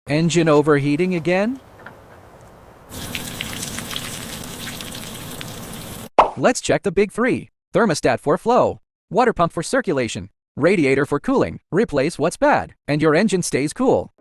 Engine overheating again? Let's check the big three. Thermostat for flow, water pump for circulation, radiator for cooling. Replace what's bad, and your engine stays cool.